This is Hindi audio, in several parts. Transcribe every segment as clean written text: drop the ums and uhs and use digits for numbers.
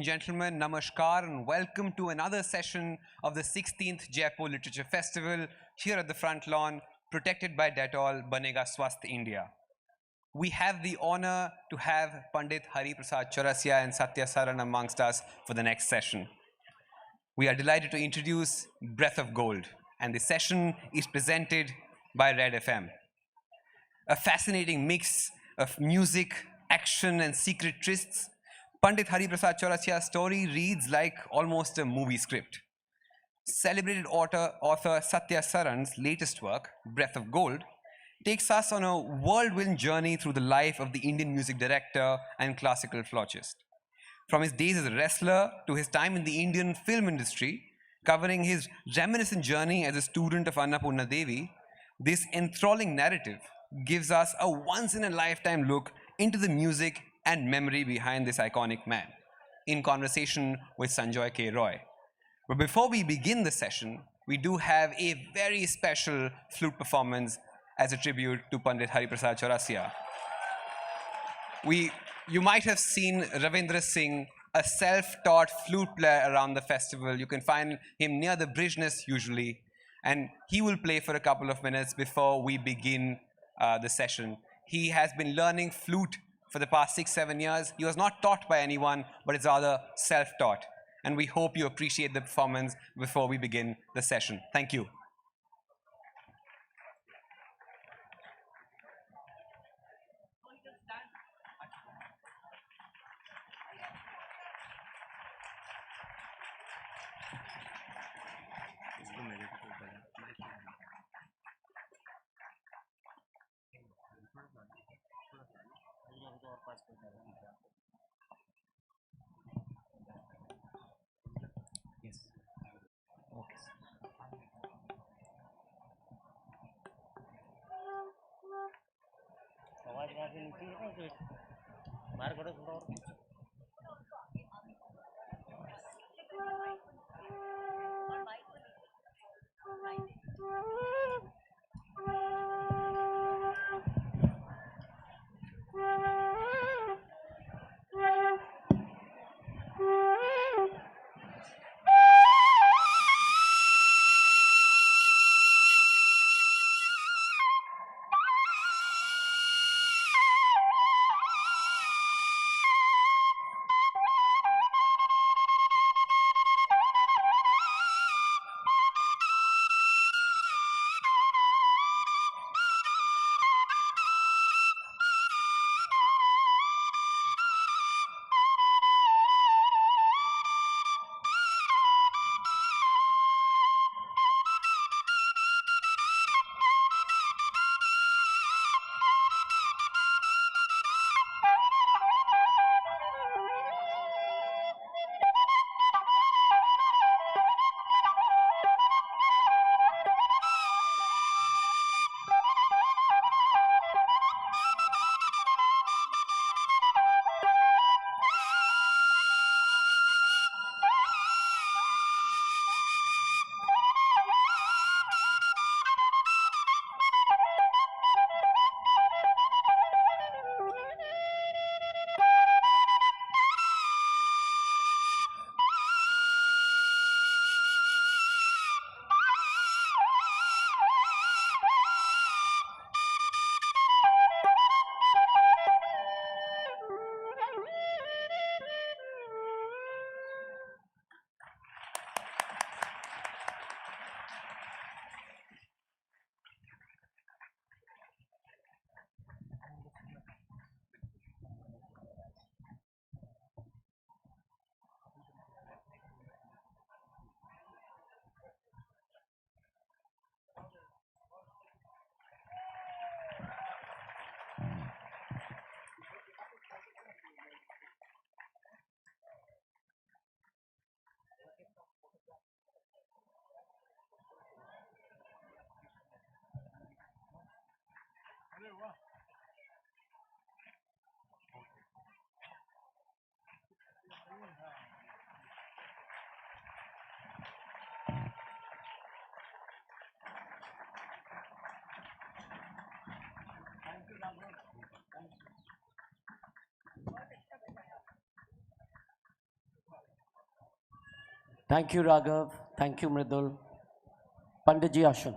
Gentlemen, namaskar and welcome to another session of the 16th Jaipur Literature Festival here at the front lawn, protected by Dettol, Banega Swasth India. We have the honor to have Pandit Hariprasad Chaurasia and Sathya Saran amongst us for the next session. We are delighted to introduce Breath of Gold, and the session is presented by Red FM. A fascinating mix of music, action, and secret trysts. Pandit Hariprasad Chaurasia's story reads like almost a movie script. Celebrated author Sathya Saran's latest work, Breath of Gold, takes us on a whirlwind journey through the life of the Indian music director and classical flautist. From his days as a wrestler to his time in the Indian film industry, covering his reminiscent journey as a student of Annapura Devi, this enthralling narrative gives us a once-in-a-lifetime look into the music and memory behind this iconic man, in conversation with Sanjoy K Roy. But before we begin the session, we do have a very special flute performance as a tribute to Pandit Hariprasad Chaurasia. You might have seen Ravindra Singh, a self-taught flute player around the festival. You can find him near the Brijness usually, and he will play for a couple of minutes before we begin the session. He has been learning flute for the past 6-7 years. He was not taught by anyone, but it's rather self-taught. And we hope you appreciate the performance before we begin the session. Thank you. Yes. Okay. आवाज वहाँ से नीचे है ना तो बाहर करो थोड़ा और Thank you, Raghav. Thank you, Mridul. Pandit Ji Ashan.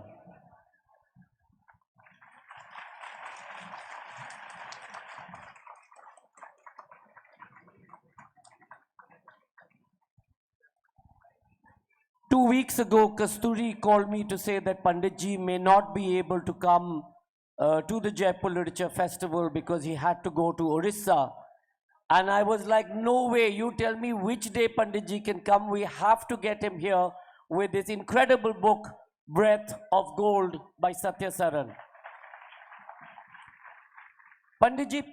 2 weeks ago, Kasturi called me to say that Pandit Ji may not be able to come to the Jaipur Literature Festival because he had to go to Orissa. And I was like, no way, you tell me which day Pandit Ji can come. We have to get him here with this incredible book, Breath of Gold by Sathya Saran. Pandit Ji,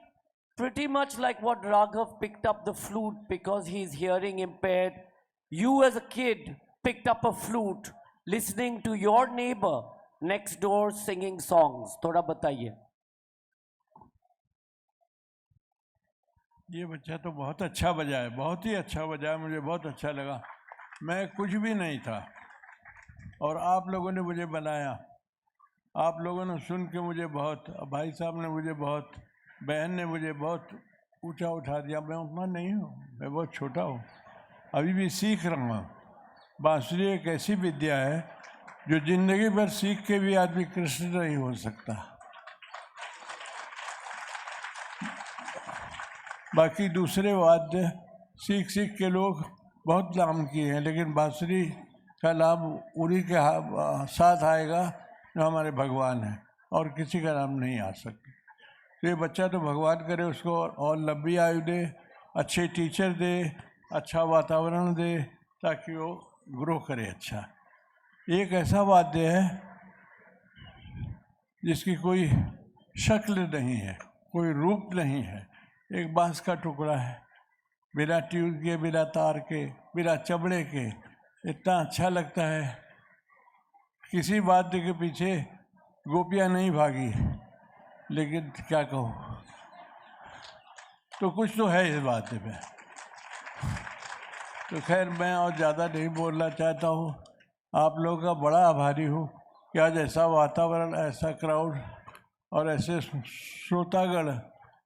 pretty much like what Raghav picked up the flute because he's hearing impaired, you as a kid picked up a flute listening to your neighbor next door singing songs. Thoda bataiye. ये बच्चा तो बहुत अच्छा बजा है, बहुत ही अच्छा बजा है, मुझे बहुत अच्छा लगा। मैं कुछ भी नहीं था और आप लोगों ने मुझे बनाया, आप लोगों ने सुन के मुझे बहुत, भाई साहब ने मुझे बहुत, बहन ने मुझे बहुत ऊंचा उठा दिया। मैं उतना नहीं हूँ, मैं बहुत छोटा हूँ, अभी भी सीख रहा हूँ। बांसुरी एक ऐसी विद्या है जो जिंदगी भर सीख के भी आदमी कृष्ण नहीं हो सकता। बाकी दूसरे वाद्य सीख सीख के लोग बहुत नाम किए हैं, लेकिन बांसुरी का लाभ उन्हीं के साथ आएगा जो हमारे भगवान हैं, और किसी का नाम नहीं आ सकता। तो ये बच्चा तो भगवान करे उसको और लंबी आयु दे, अच्छे टीचर दे, अच्छा वातावरण दे, ताकि वो ग्रो करे अच्छा। एक ऐसा वाद्य है जिसकी कोई शक्ल नहीं है, कोई रूप नहीं है, एक बांस का टुकड़ा है, बिना ट्यून के, बिना तार के, बिना चमड़े के, इतना अच्छा लगता है। किसी वाद्य के पीछे गोपियाँ नहीं भागी, लेकिन क्या कहूँ, तो कुछ तो है इस वाद्य में। तो खैर मैं और ज़्यादा नहीं बोलना चाहता हूँ। आप लोगों का बड़ा आभारी हूँ कि आज ऐसा वातावरण, ऐसा क्राउड और ऐसे श्रोतागण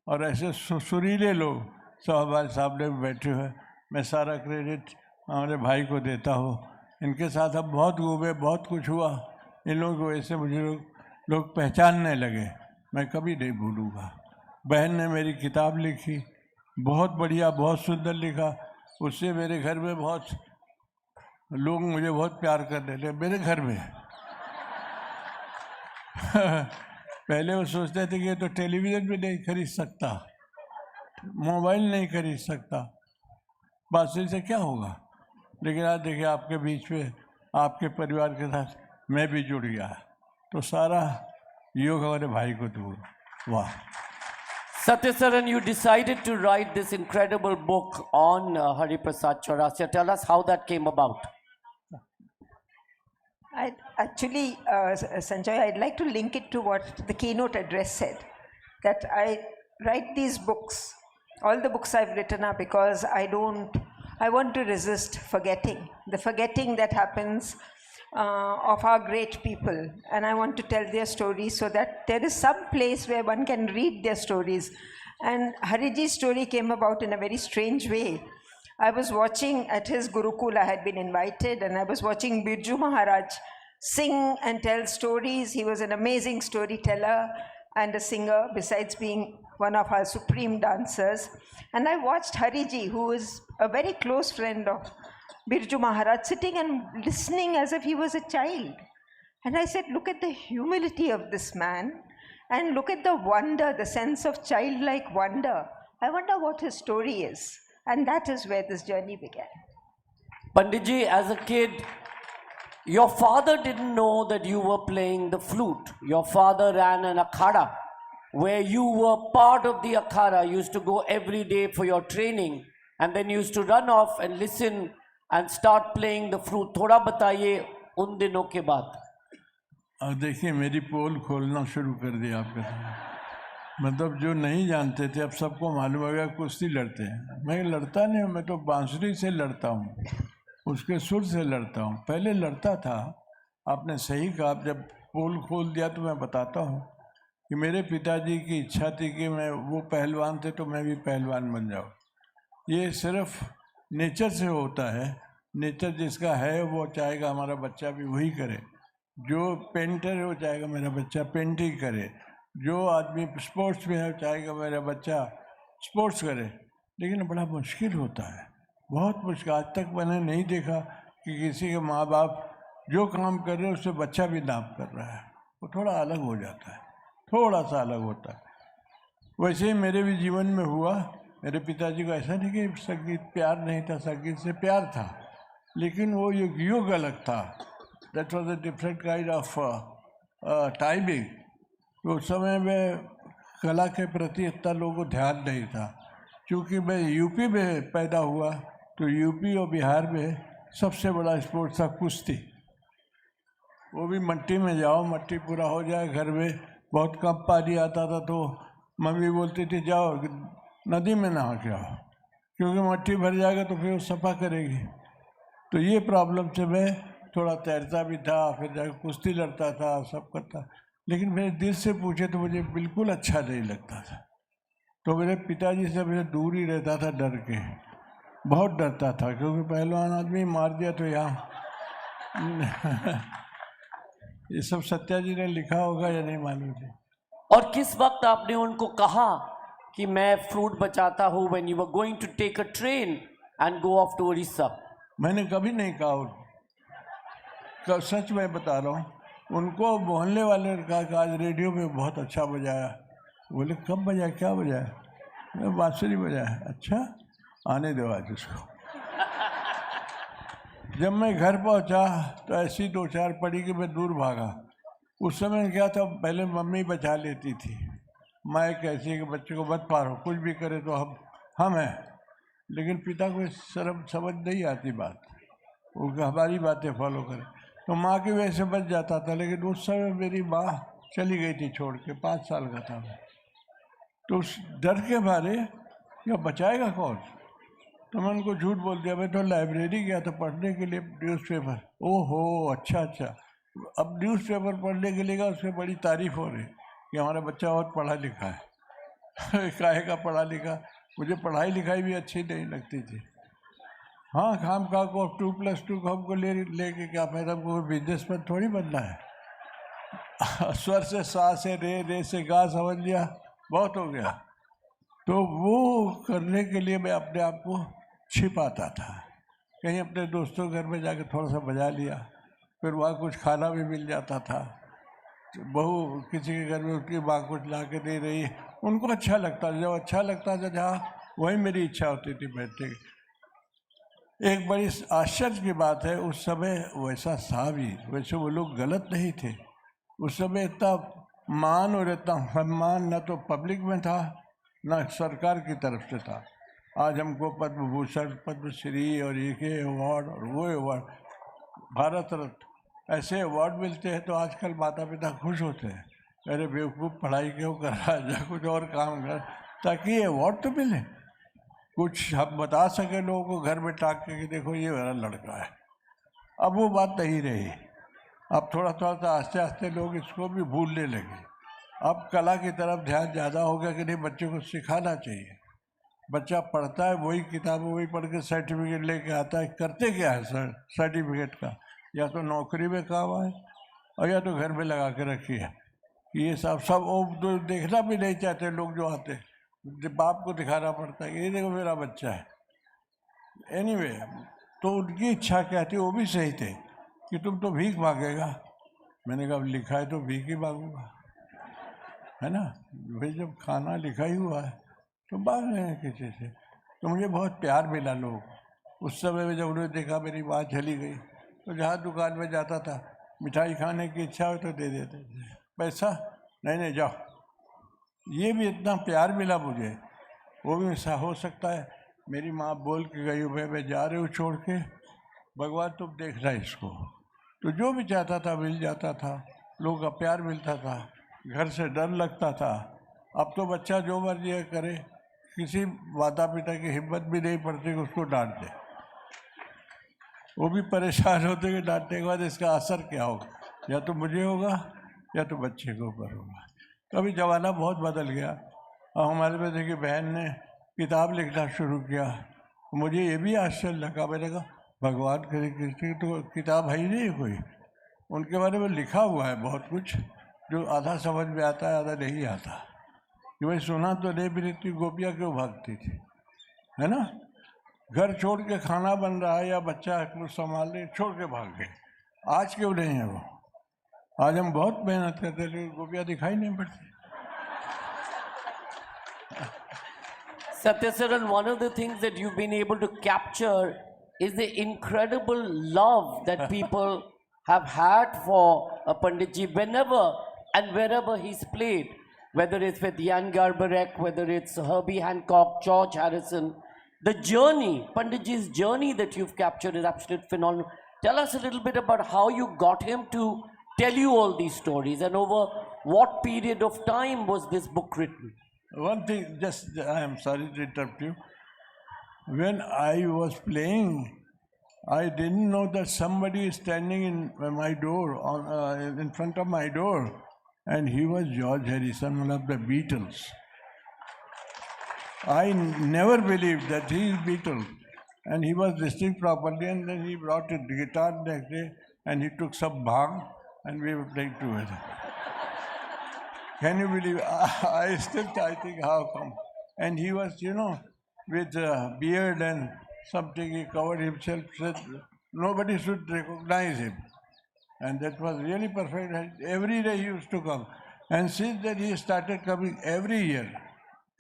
और ऐसे सुरीले लोग सब हमारे सामने बैठे हुए। मैं सारा क्रेडिट हमारे भाई को देता हूँ। इनके साथ अब बहुत घूमे, बहुत कुछ हुआ, इन लोगों की वजह से मुझे लोग पहचानने लगे, मैं कभी नहीं भूलूँगा। बहन ने मेरी किताब लिखी, बहुत बढ़िया, बहुत सुंदर लिखा, उससे मेरे घर में बहुत लोग मुझे बहुत प्यार करने लगे। मेरे घर में पहले वो सोचते थे कि ये तो टेलीविज़न भी नहीं खरीद सकता, मोबाइल नहीं खरीद सकता, बांसुरी से क्या होगा। लेकिन आज देखिए आपके बीच में, आपके परिवार के साथ मैं भी जुड़ गया, तो सारा योग हमारे भाई को दूंगा। वाह। Sathya Saran, you decided to write this incredible book on Hariprasad Chaurasia. Tell us how that came about. Actually, Sanjoy, I'd like to link it to what the keynote address said, that I write these books, all the books I've written are because I want to resist forgetting, the forgetting that happens of our great people, and I want to tell their stories so that there is some place where one can read their stories. And Hariji's story came about in a very strange way. I was watching at his Gurukul, I had been invited, and I was watching Birju Maharaj sing and tell stories. He was an amazing storyteller and a singer, besides being one of our supreme dancers. And I watched Hariji, who is a very close friend of Birju Maharaj, sitting and listening as if he was a child. And I said, look at the humility of this man, and look at the wonder, the sense of childlike wonder. I wonder what his story is. And that is where this journey began. Panditji, as a kid, your father didn't know that you were playing the flute. Your father ran an akhada where you were part of the akhada. You used to go every day for your training, and then you used to run off and listen and start playing the flute. थोड़ा बताइए उन दिनों के बाद। अब देखिए मेरी पोल खोलना शुरू कर दिया आपके सामने। मतलब जो नहीं जानते थे अब सबको मालूम हो गया कुश्ती लड़ते हैं। मैं लड़ता नहीं हूँ, मैं तो बांसुरी से लड़ता हूँ, उसके सुर से लड़ता हूँ। पहले लड़ता था, आपने सही कहा। जब पोल खोल दिया तो मैं बताता हूँ कि मेरे पिताजी की इच्छा थी कि मैं, वो पहलवान थे तो मैं भी पहलवान बन जाऊँ। ये सिर्फ नेचर से होता है नेचर जिसका है वो चाहेगा हमारा बच्चा भी वही करे, जो पेंटर है वो चाहेगा मेरा बच्चा पेंटिंग करे, जो आदमी स्पोर्ट्स में है वो चाहेगा मेरा बच्चा स्पोर्ट्स करे। लेकिन बड़ा मुश्किल होता है, बहुत मुश्किल। आज तक मैंने नहीं देखा कि किसी के माँ बाप जो काम कर रहे हैं उससे बच्चा भी नाम कर रहा है। वो थोड़ा अलग हो जाता है, थोड़ा सा अलग होता है। वैसे ही मेरे भी जीवन में हुआ। मेरे पिताजी को ऐसा नहीं कि संगीत प्यार नहीं था, संगीत से प्यार था, लेकिन वो युग अलग था। That was a different kind of timing. तो उस समय में कला के प्रति इतना लोगों को ध्यान नहीं था। क्योंकि मैं यूपी में पैदा हुआ, तो यूपी और बिहार में सबसे बड़ा स्पोर्ट्स था कुश्ती। वो भी मट्टी में जाओ, मट्टी पूरा हो जाए, घर में बहुत कम पानी आता था तो मम्मी बोलती थी जाओ नदी में नहा के आओ, क्योंकि मट्टी भर जाएगा तो फिर वो सफा करेगी। तो ये प्रॉब्लम से मैं थोड़ा तैरता भी था, फिर जाकर कुश्ती लड़ता था, सब करता। लेकिन मेरे दिल से पूछे तो मुझे बिल्कुल अच्छा नहीं लगता था। तो मेरे पिताजी से मैं दूर ही रहता था, डर के, बहुत डरता था, क्योंकि पहलवान आदमी मार दिया तो यहाँ ये सब सत्या जी ने लिखा होगा या नहीं मालूम थी। और किस वक्त आपने उनको कहा कि मैं फ्लूट बचाता हूँ, when you were going to take a train and go off to Orissa? मैंने कभी नहीं कहा उनको, सच में बता रहा हूँ। उनको मोहल्ले वाले ने कहा कि आज रेडियो में बहुत अच्छा बजाया। बोले कब बजाया, क्या बजाया? मैं बांसुरी बजाया। अच्छा, आने दो आज उसको। जब मैं घर पहुंचा तो ऐसी दो चार पड़ी कि मैं दूर भागा। उस समय क्या था, पहले मम्मी बचा लेती थी। मैं कैसी कि बच्चे को मत पारो, कुछ भी करे तो हम हैं। लेकिन पिता को शर्म समझ नहीं आती बात, वो हमारी बातें फॉलो करे, तो माँ की वजह से बच जाता था। लेकिन उस समय मेरी माँ चली गई थी छोड़ के, 5 साल का था मैं। तो उस डर के मारे क्या बचाएगा कौन, तो मैं उनको झूठ बोल दिया। मैं तो लाइब्रेरी गया था पढ़ने के लिए न्यूज़पेपर। ओहो, अच्छा। अब न्यूज़पेपर पढ़ने के लिए गया, उसमें बड़ी तारीफ हो रही कि हमारा बच्चा बहुत पढ़ा लिखा है। काहे का पढ़ा लिखा, मुझे पढ़ाई लिखाई भी अच्छी नहीं लगती थी। हाँ, खाम खा को 2+2 को हमको लेके क्या फायदा, हमको बिजनेसमैन थोड़ी बनना है। स्वर से सा से रे से गा समझ लिया, बहुत हो गया। तो वो करने के लिए मैं अपने आप को छिपाता था। कहीं अपने दोस्तों के घर में जाकर थोड़ा सा बजा लिया, फिर वहाँ कुछ खाना भी मिल जाता था। बहू किसी के घर में, उसकी माँ कुछ ला के दे रही है, उनको अच्छा लगता था। जब अच्छा लगता था जहाँ, वही मेरी इच्छा होती थी बैठने की। एक बड़ी आश्चर्य की बात है, उस समय वैसा था भी, वैसे वो लोग गलत नहीं थे। उस समय इतना मान और इतना सम्मान न तो पब्लिक में था न सरकार की तरफ से था। आज हमको पद्म भूषण, पद्मश्री और ये अवार्ड और वो अवार्ड, भारत रत्न, ऐसे अवार्ड मिलते हैं तो आजकल माता पिता खुश होते हैं। अरे बेवकूफ़, पढ़ाई क्यों कर रहा है, जा कुछ और काम कर, ताकि ये अवार्ड तो मिले, कुछ हम बता सके लोगों को घर में टाक के कि देखो ये मेरा लड़का है। अब वो बात नहीं रही। अब थोड़ा सा आस्ते आस्ते लोग इसको भी भूलने लगे। अब कला की तरफ ध्यान ज़्यादा हो गया कि नहीं, बच्चों को सिखाना चाहिए। बच्चा पढ़ता है, वही किताब वही पढ़ के सर्टिफिकेट लेके आता है। करते क्या है सर सर्टिफिकेट का, या तो नौकरी में काम आए और या तो घर में लगा के रखी है। ये सब वो तो देखना भी नहीं चाहते लोग जो आते, बाप को दिखाना पड़ता है, ये देखो मेरा बच्चा है। एनीवे, तो उनकी इच्छा क्या थी, वो भी सही थे कि तुम तो भीख मांगेगा। मैंने कहा लिखा है तो भीख ही मांगूंगा, है ना भाई। जब खाना लिखा ही हुआ है तो मांग रहे हैं किसी से। तो मुझे बहुत प्यार मिला लोग उस समय में। जब उन्होंने देखा मेरी माँ चली गई, तो जहाँ दुकान में जाता था, मिठाई खाने की इच्छा हो तो दे देते थे, पैसा नहीं जाओ। ये भी इतना प्यार मिला मुझे। वो भी ऐसा हो सकता है मेरी माँ बोल के गई, मैं जा रही हूँ छोड़ के, भगवान तुम देखना इसको। तो जो भी चाहता था मिल जाता था, लोगों का प्यार मिलता था, घर से डर लगता था। अब तो बच्चा जो मर्जी करे, किसी माता पिता की हिम्मत भी नहीं पड़ती कि उसको डांट दे। वो भी परेशान होते कि डांटने के बाद इसका असर क्या होगा, या तो मुझे होगा या तो बच्चे के ऊपर होगा। तो अभी ज़माना बहुत बदल गया। और हमारे में देखिए बहन ने किताब लिखना शुरू किया। मुझे ये भी आश्चर्य लगा, मैंने कहा भगवान श्री कृष्ण की तो किताब है ही नहीं कोई, उनके बारे में लिखा हुआ है बहुत कुछ जो आधा समझ में आता है आधा नहीं आता, कि भाई सुना तो नहीं भी रहती गोपियाँ क्यों भागती थी, है ना। घर छोड़ के खाना बन रहा है या बच्चा कुछ संभाल ले छोड़ के भाग गए, आज क्यों नहीं है वो। आज हम बहुत मेहनत करते लेकिन गोपियाँ दिखाई नहीं पड़ती। Sathya Saran, one of the things that you've been able to capture is the incredible love that people have had for Panditji whenever and wherever he's played, whether it's with Jan Garbarek, whether it's Herbie Hancock, George Harrison. The journey, Panditji's journey that you've captured is absolutely phenomenal. Tell us a little bit about how you got him to tell you all these stories and over what period of time was this book written? One thing, just I am sorry to interrupt you. When I was playing, I didn't know that somebody is standing in my door, in front of my door, and he was George Harrison, one of the Beatles. I never believed that he is Beatles, and he was listening properly, and then he brought a guitar next day, and he took some bhang, and we were playing together. Can you believe? I think how come? And he was, with a beard and something, he covered himself, said nobody should recognize him. And that was really perfect. And every day he used to come. And since then he started coming every year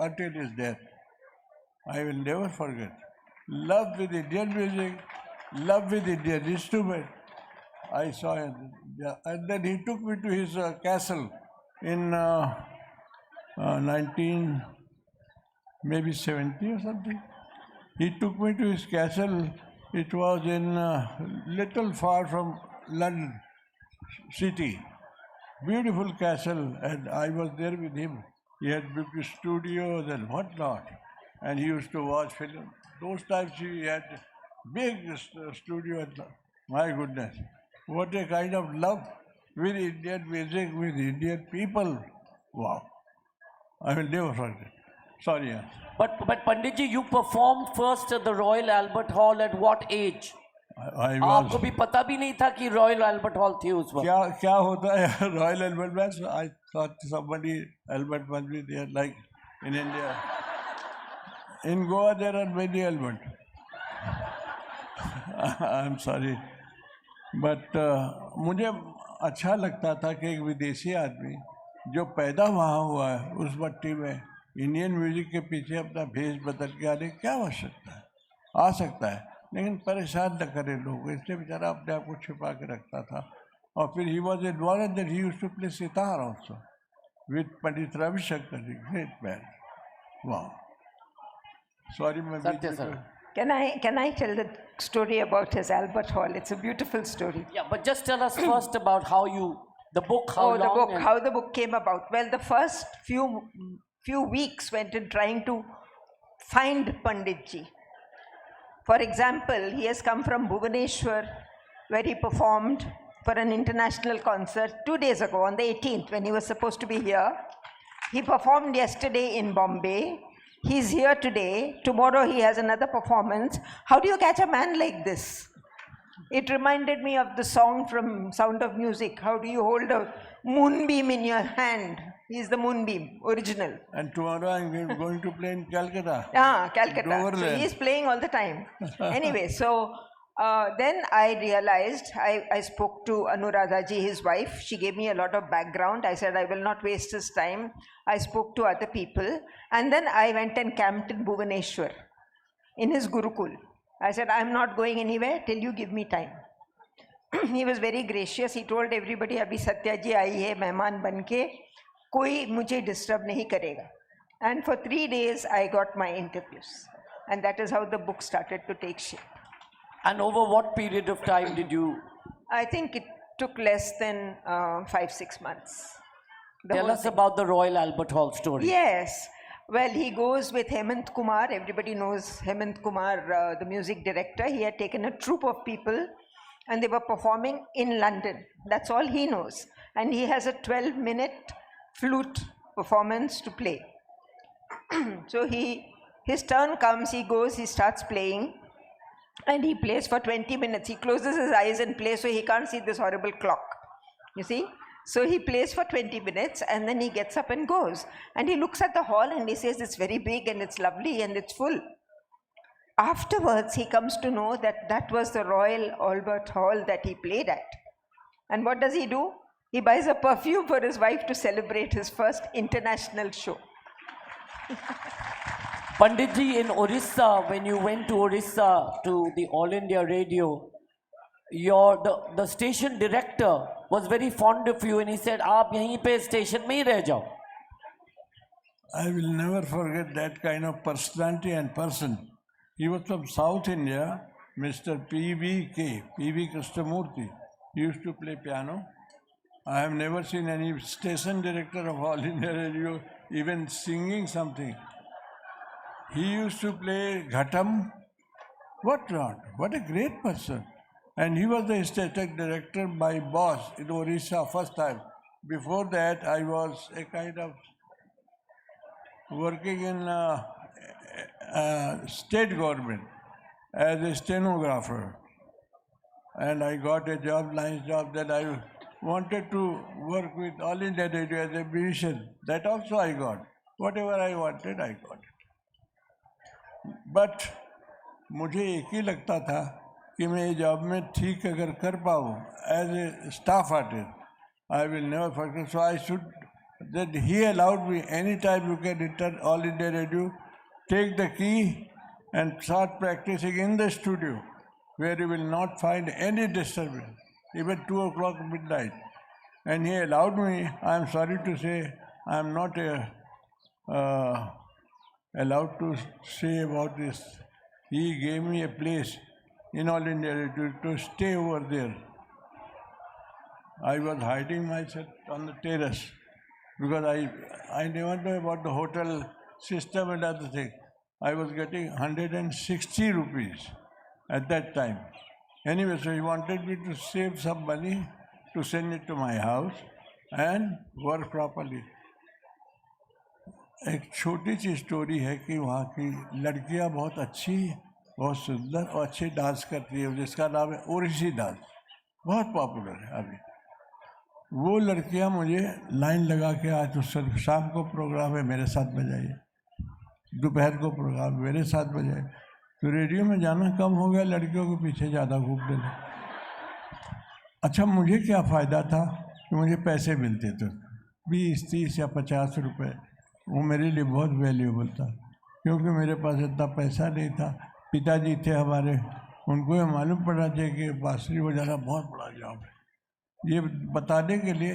until his death. I will never forget. Love with Indian music, love with Indian instrument. I saw him. And then he took me to his castle in 1970 or something. He took me to his castle. It was in little far from London city. Beautiful castle, and I was there with him. He had big studios and whatnot, and he used to watch film. Those times he had big studio. My goodness, what a kind of love with Indian music, with Indian people. Wow. I will never forget. Sorry. Yeah. But Panditji, you performed first at the Royal Albert Hall at what age? I was. आपको भी पता भी नहीं था कि Royal Albert Hall थी उस वक्त. क्या होता है Royal Albert में? I thought somebody Albert must be there, like in India. In Goa there are many Albert. I'm sorry, but मुझे अच्छा लगता था कि एक विदेशी आदमी जो पैदा वहाँ हुआ है उस मट्टी में इंडियन म्यूजिक के पीछे अपना भेष बदल के आने क्या आवश्यकता है, आ सकता है लेकिन परेशान न करे लोग, इसलिए बेचारा अपने आप को छिपा के रखता था. और फिर he was involve that he used to play sitar also with Pandit Ravishankar, great man. Wow. Sorry मैं Sathya Saran. Can I tell the story about his Albert Hall? It's a beautiful story. Yeah, but just tell us first about how you, the book, how long. The book, and how the book came about. Well, the first few weeks went in trying to find Panditji. For example, he has come from Bhubaneswar, where he performed for an international concert 2 days ago, on the 18th, when he was supposed to be here. He performed yesterday in Bombay. He's here today. Tomorrow he has another performance. How do you catch a man like this? It reminded me of the song from Sound of Music. How do you hold a moonbeam in your hand? He's the moonbeam, original. And tomorrow I'm going to play in Calcutta. Calcutta. So he's playing all the time. Anyway, so then I realized, I spoke to Anuradhaji, his wife. She gave me a lot of background. I said, I will not waste his time. I spoke to other people. And then I went and camped in Bhubaneswar, in his Gurukul. I said, I'm not going anywhere till you give me time. He was very gracious. He told everybody, Abhi Satya ji aayi hai, mehman banke, koi mujhe disturb nahi karega. And for 3 days, I got my interviews. And that is how the book started to take shape. And over what period of time did you? I think it took less than 5-6 months. Tell us about the Royal Albert Hall story. Yes. Well, he goes with Hemant Kumar. Everybody knows Hemant Kumar, the music director. He had taken a troupe of people and they were performing in London. That's all he knows. And he has a 12-minute flute performance to play. So his turn comes, he goes, he starts playing. And he plays for 20 minutes. He closes his eyes and plays so he can't see this horrible clock. You see? So he plays for 20 minutes and then he gets up and goes. And he looks at the hall and he says, it's very big and it's lovely and it's full. Afterwards, he comes to know that that was the Royal Albert Hall that he played at. And what does he do? He buys a perfume for his wife to celebrate his first international show. Panditji, in Orissa, when you went to Orissa to the All India Radio, the station director was very fond of you and he said, "Aap yahin pe station mein hi reh jao." I will never forget that kind of personality and person. He was from South India, Mr. P.V. Krishnamurthy. He used to play piano. I have never seen any station director of All India Radio even singing something. He used to play Ghatam. What not? What a great person. And he was the station director by boss in Orissa first time. Before that, I was a kind of working in state government as a stenographer. And I got a job, nice job, that I wanted to work with All India Radio as a musician. That also I got. Whatever I wanted, I got it. But मुझे एक ही लगता था कि मैं ये जॉब में ठीक अगर कर पाऊँ as a staff artist, I will never forget. So I should, that he allowed me anytime you can return All India Radio, take the key and start practicing in the studio, where you will not find any disturbance, even 2 o'clock midnight. And he allowed me. I am sorry to say, I am not allowed to say about this. He gave me a place in All India Radio to stay over there. I was hiding myself on the terrace because I never know about the hotel system and other things. I was getting 160 rupees at that time. Anyway, so he wanted me to save some money to send it to my house and work properly. एक छोटी सी स्टोरी है कि वहाँ की लड़कियाँ बहुत अच्छी, बहुत सुंदर और अच्छे डांस करती है, जिसका नाम है ओडिसी डांस, बहुत पॉपुलर है अभी. वो लड़कियाँ मुझे लाइन लगा के आज तो शाम को प्रोग्राम है मेरे साथ बजाइए, दोपहर को प्रोग्राम मेरे साथ बजाइए. तो रेडियो में जाना कम हो गया, लड़कियों के पीछे ज़्यादा घूमने लगे. अच्छा, मुझे क्या फ़ायदा था कि मुझे पैसे मिलते थे 20, 30 या 50 रुपये. वो मेरे लिए बहुत वैल्यूएबल था क्योंकि मेरे पास इतना पैसा नहीं था. पिताजी थे हमारे, उनको ये मालूम पड़ना चाहिए कि बांसुरी बजाना बहुत बड़ा जॉब है. ये बताने के लिए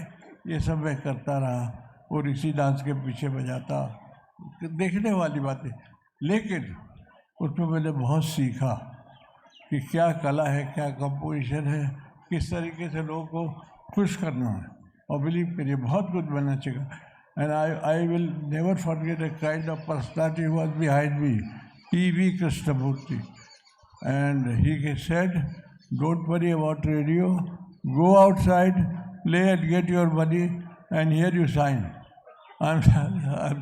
ये सब मैं करता रहा और इसी डांस के पीछे बजाता, देखने वाली बातें. लेकिन उसमें मैंने बहुत सीखा कि क्या कला है, क्या कंपोजिशन है, किस तरीके से लोगों को खुश करना है. और बिलीव करिए बहुत कुछ बनना चाहिए. And I will never forget the kind of personality who was behind me, P.V. Krishnamurthy. And he said, don't worry about radio, go outside, play and get your money, and here you sign. I'm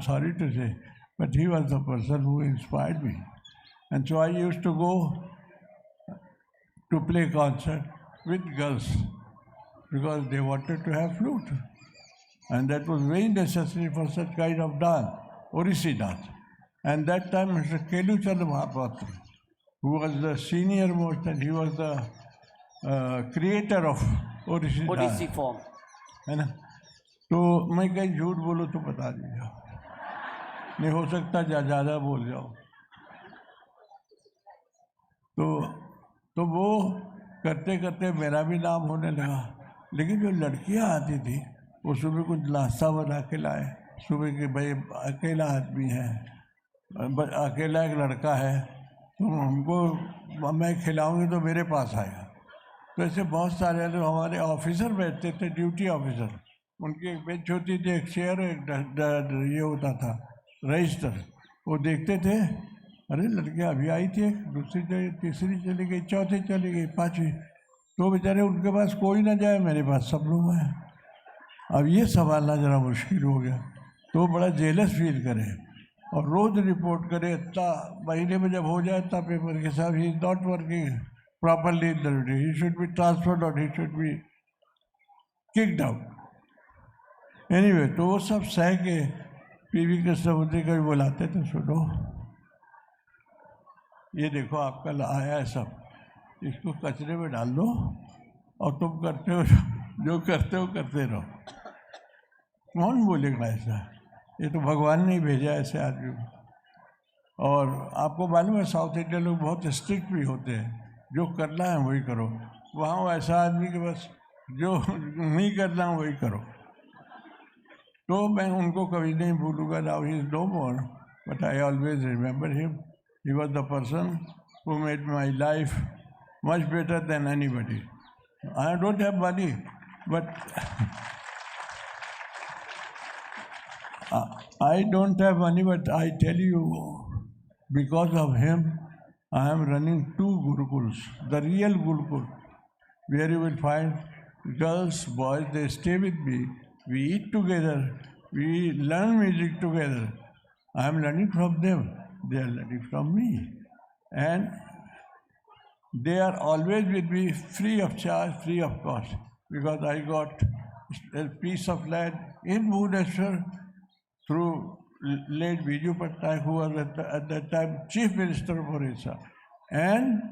sorry to say, but he was the person who inspired me. And so I used to go to play concert with girls because they wanted to have flute. And that was very necessary for such kind of dance, Odissi dance. And that time Mr. Keluchand Mahapatra, who was the senior most, and he was the creator of Odissi dance. Odissi form. है ना. तो मैं कहीं झूठ बोलूँ तो बता दीजिए, नहीं हो सकता ज़्यादा बोल जाओ. तो वो करते करते मेरा भी नाम होने लगा. लेकिन जो लड़कियाँ आती थी वो सुबह कुछ नाश्ता बना के लाए, सुबह के भाई अकेला आदमी है, अकेला एक लड़का है, तो हमको मैं खिलाऊंगी तो मेरे पास आएगा. तो ऐसे बहुत सारे लोग हमारे ऑफिसर बैठते थे, ड्यूटी ऑफिसर, उनकी एक बेंच होती थी, एक चेयर, एक ये होता था रजिस्टर. वो देखते थे, अरे लड़कियाँ अभी आई थी, दूसरी चली, तीसरी चली गई, चौथी चली गई, पाँचवीं. तो बेचारे उनके पास कोई ना जाए, मेरे पास सब लोग हैं. अब ये संभालना ज़रा मुश्किल हो गया. तो बड़ा जेलस फील करे और रोज रिपोर्ट करे, इतना महीने में जब हो जाए तब पेपर के साथ ही is not working properly in the duty, he should be transferred और he should be kicked out. Anyway, तो वो सब सह के पीवी कृष्णमूर्ति को भी बुलाते थे, सुनो ये देखो आपका आया है सब, इसको कचरे में डाल दो और तुम करते हो जो करते हो करते रहो। कौन बोलेगा ऐसा? ये तो भगवान ने ही भेजा ऐसे आदमी को। और आपको मालूम है साउथ इंडिया लोग बहुत स्ट्रिक्ट भी होते हैं, जो करना है वही करो। वहाँ ऐसा आदमी के बस जो नहीं करना वही करो। तो मैं उनको कभी नहीं भूलूंगा। Now he is no more, but I always remember him. He was the person who made my life much better than anybody. I don't have money, but I don't have money, but I tell you, because of him, I am running 2 gurukuls, the real gurukul, where you will find girls, boys, they stay with me. We eat together, we learn music together. I am learning from them, they are learning from me. And they are always with me, free of charge, free of cost, because I got a piece of land in Bhubaneswar through late Biju Patnaik, who was at that time Chief Minister of Orissa. And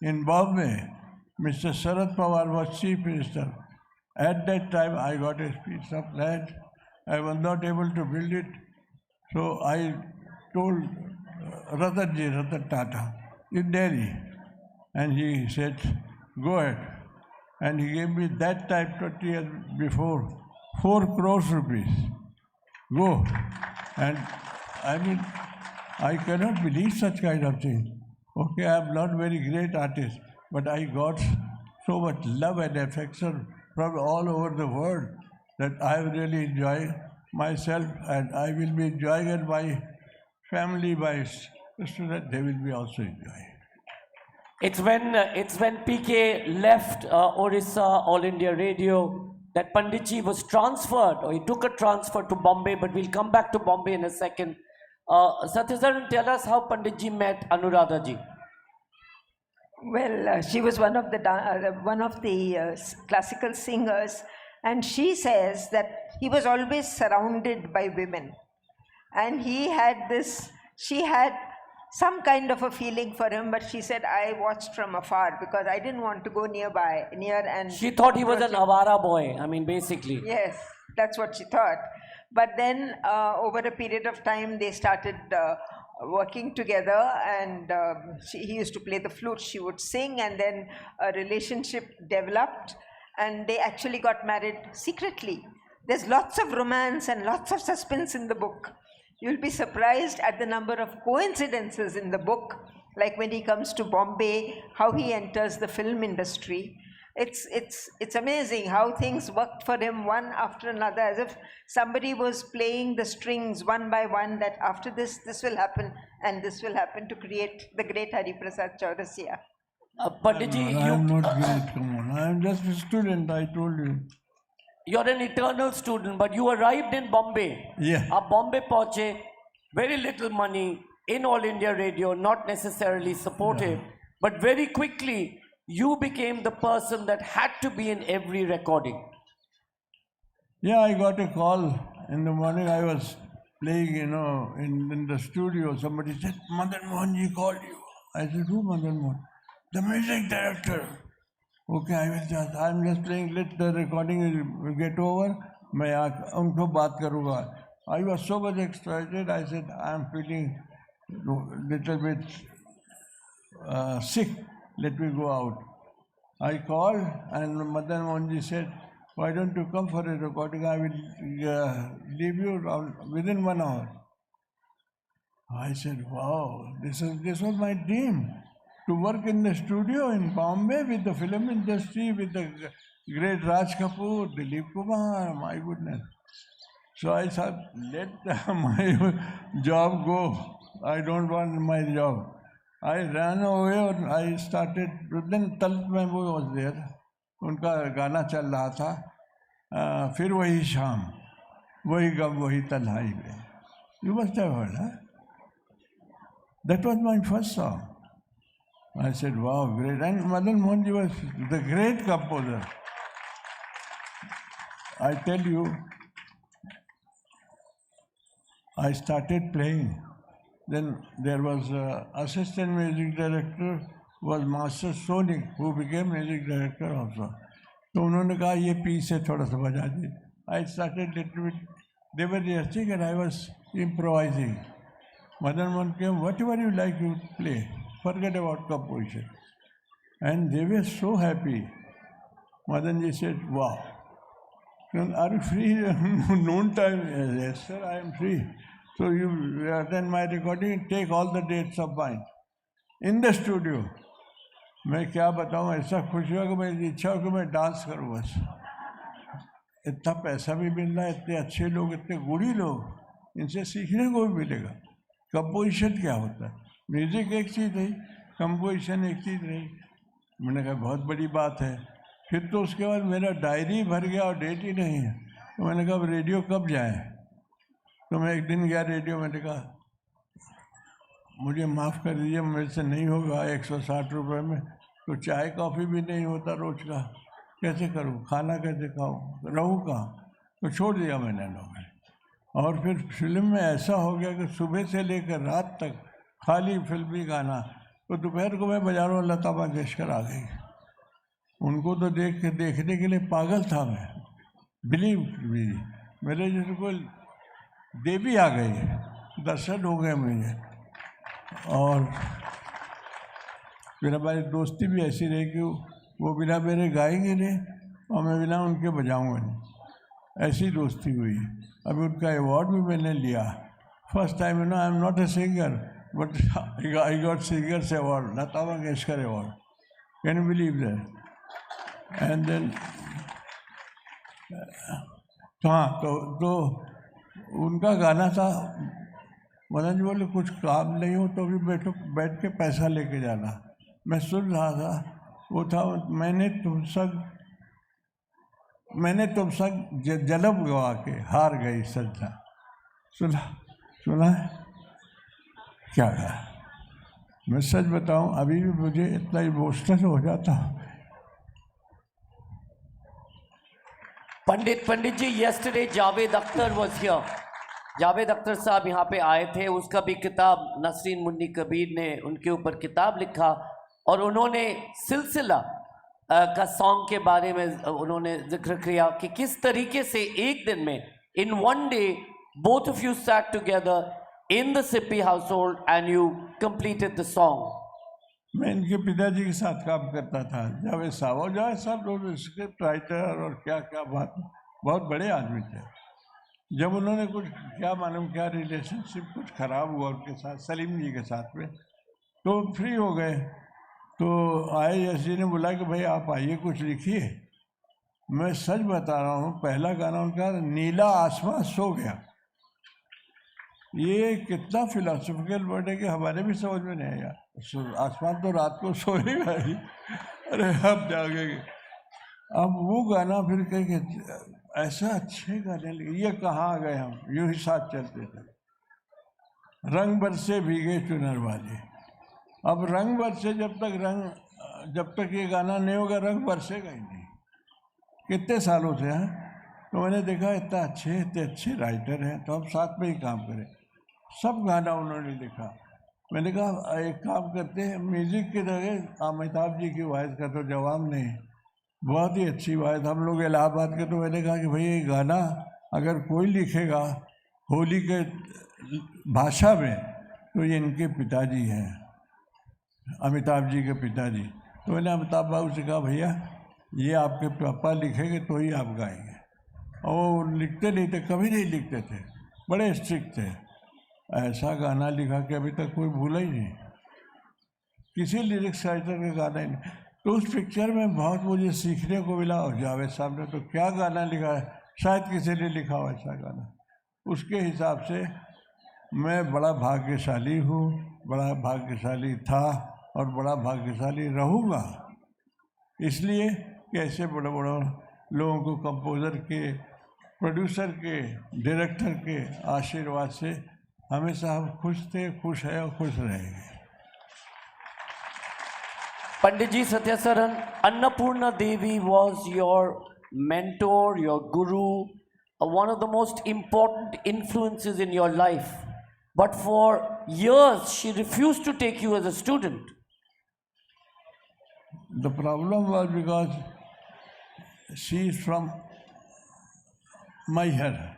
in Bombay, Mr. Sharad Pawar was Chief Minister. At that time, I got a piece of land. I was not able to build it. So I told Ratan Tata in Delhi. And he said, go ahead. And he gave me that time, 20 years before, 4 crores rupees. Go. And I mean, I cannot believe such kind of thing. Okay, I am not very great artist, but I got so much love and affection from all over the world that I really enjoy myself, and I will be enjoying it. My family, my students, they will be also enjoying. It's when PK left Orissa All India Radio that Panditji was transferred, or he took a transfer to Bombay, but we'll come back to Bombay in a second. Sathya Saran, tell us how Panditji met Anuradha ji. Well, she was one of the classical singers, and she says that he was always surrounded by women, and she had some kind of a feeling for him, but she said, I watched from afar because I didn't want to go near and... She thought he was an avara boy, I mean, basically. Yes, that's what she thought. But then, over a period of time, they started working together, and he used to play the flute, she would sing, and then a relationship developed, and they actually got married secretly. There's lots of romance and lots of suspense in the book. You'll be surprised at the number of coincidences in the book, like when he comes to Bombay, how he enters the film industry. It's amazing how things worked for him one after another, as if somebody was playing the strings one by one, that after this will happen and this will happen, to create the great Hariprasad Chaurasia. Panditji, I am not great, come on. I am just a student, I told you. You're an eternal student, but you arrived in Bombay. Yeah. Ab Bombay pahunche, very little money, in All India Radio, not necessarily supportive, but very quickly, you became the person that had to be in every recording. Yeah, I got a call in the morning. I was playing, in the studio. Somebody said, Madan Mohanji called you. I said, who Madan Mohan? The music director. Okay, I'm just playing, let the recording get over. मैं उनको बात करूँगा. I was so much excited. I said, I'm feeling little bit sick. Let me go out. I called, and Madan Mohanji said, why don't you come for a recording? I will leave you within 1 hour. I said, wow, this was my dream. To work in the studio in Bombay with the film industry, with the great Raj Kapoor, Dilip Kumar, my goodness. So I thought, let my job go. I don't want my job. I ran away and I started, then Talat Mehboob was there. उनका गाना चल रहा था. फिर वही शाम, वही गम, वही तन्हाई में. You must have heard, huh? That was my first song. I said, wow, great. And Madan Mohan ji was the great composer. I tell you, I started playing. Then there was assistant music director was Master Sonik, who became music director also. तो उन्होंने कहा ये piece है थोड़ा सा बजा दे. I started little bit. They were rehearsing and I was improvising. Madan Mohan came, whatever you like you play. Forget about composition. And they were so happy. Madan ji said, wow. Are you free? Noon time? Yes, sir, I am free. So you attend my recording, take all the dates of mine. In the studio. मैं क्या बताऊँ, ऐसा खुश हुआ कि मेरी इच्छा हो कि मैं डांस करूँ बस. इतना पैसा भी मिल रहा है, इतने अच्छे लोग, इतने गुणी लोग, इनसे सीखने को भी मिलेगा. कंपोजिशन क्या होता है? म्यूजिक एक चीज़ रही, कंपोजिशन एक चीज़ रही. मैंने कहा बहुत बड़ी बात है. फिर तो उसके बाद मेरा डायरी भर गया और डेट ही नहीं है. तो मैंने कहा रेडियो कब जाए. तो मैं एक दिन गया रेडियो, मैंने कहा मुझे माफ़ कर दीजिए, मेरे से नहीं होगा 160 रुपये में. तो चाय कॉफ़ी भी नहीं होता रोज़ का, कैसे करूँ, खाना कैसे खाऊँ, रहूँ कहाँ. तो छोड़ दिया मैंने नौकरी. और फिर फिल्म में ऐसा हो गया कि सुबह से लेकर रात तक खाली फिल्मी गाना. तो दोपहर को मैं बाजारों लता मंगेशकर आ गई. उनको तो देखने के लिए पागल था मैं. बिलीव मी, मेरे जैसे कोई देवी आ गई, दर्शन हो गए मुझे. और फिर हमारी दोस्ती भी ऐसी रही कि वो बिना मेरे गाएंगे नहीं और मैं बिना उनके बजाऊंगा नहीं. ऐसी दोस्ती हुई. अभी उनका अवार्ड भी मैंने लिया. First time I am not a singer but I got singers award, Lata Mangeshkar award. Can you believe that. And then तो उनका गाना था. मदन जी बोले कुछ काम नहीं हो तो भी बैठ के पैसा लेके जाना. मैं सुन रहा था. वो था मैंने तुम संग जन्म गवा के हार गई सज्जा. सुना है क्या कहा. मैं सच बताऊं, अभी भी मुझे इतना इमोशनल हो जाता हूँ. Pandit ji, yesterday Javed Akhtar was here. Javed Akhtar साहब यहाँ पे आए थे. उसका भी किताब नसरीन मुन्नी कबीर ने उनके ऊपर किताब लिखा और उन्होंने सिलसिला का सॉन्ग के बारे में उन्होंने जिक्र किया कि किस तरीके से एक दिन में in one day both of you sat together in the Sippy household and you completed the song. मैं इनके पिताजी के साथ काम करता था, जावेद साहब स्क्रिप्ट राइटर और क्या क्या बात, बहुत बड़े आदमी थे. जब उन्होंने कुछ क्या मालूम क्या रिलेशनशिप कुछ ख़राब हुआ उनके साथ, सलीम जी के साथ में, तो फ्री हो गए. तो आए यश जी ने बोला कि भाई आप आइए कुछ लिखिए. मैं सच बता रहा हूँ, पहला गाना उनका नीला आसमां सो गया. ये कितना फिलोसफिकल वर्ड है कि हमारे भी समझ में नहीं आया. आसमान तो रात को सोएगा ही. अरे अब जागेंगे. अब वो गाना फिर कहेंगे ऐसा अच्छे गाने लगे. ये कहाँ आ गए हम, यूं ही साथ चलते थे. रंग बरसे भीगे चुनर वाले. अब रंग बरसे जब तक ये गाना नहीं होगा रंग बरसेगा ही नहीं. कितने सालों से हैं. तो मैंने देखा इतने अच्छे राइटर हैं, तो हम साथ में ही काम करें. सब गाना उन्होंने लिखा. मैंने कहा एक काम करते हैं, म्यूजिक की तरह अमिताभ जी की वॉइस का तो जवाब नहीं, बहुत ही अच्छी बात. हम लोग इलाहाबाद के. तो मैंने कहा कि भाई ये गाना अगर कोई लिखेगा होली के भाषा में तो ये इनके पिताजी हैं, अमिताभ जी के पिताजी. तो मैंने अमिताभ बाबू से कहा भैया ये आपके पापा लिखेंगे तो ही आप गाएंगे. और वो लिखते नहीं थे, कभी नहीं लिखते थे, बड़े स्ट्रिक्ट थे. ऐसा गाना लिखा कि अभी तक कोई भूला ही नहीं, किसी लिरिक्स राइटर का गाना ही नहीं. तो उस पिक्चर में बहुत मुझे सीखने को मिला. और जावेद साहब ने तो क्या गाना लिखा है, शायद किसी ने लिखा हो ऐसा गाना. उसके हिसाब से मैं बड़ा भाग्यशाली हूँ, बड़ा भाग्यशाली था और बड़ा भाग्यशाली रहूँगा. इसलिए कि ऐसे बड़े लोगों को कंपोज़र के, प्रोड्यूसर के, डायरेक्टर के आशीर्वाद से हमेशा हम खुश थे, खुश है और खुश रहेंगे। Pandit Ji, Sathya Saran, Annapura Devi was your mentor, your guru, one of the most important influences in your life. But for years, she refused to take you as a student. The problem was because she is from Mayhar,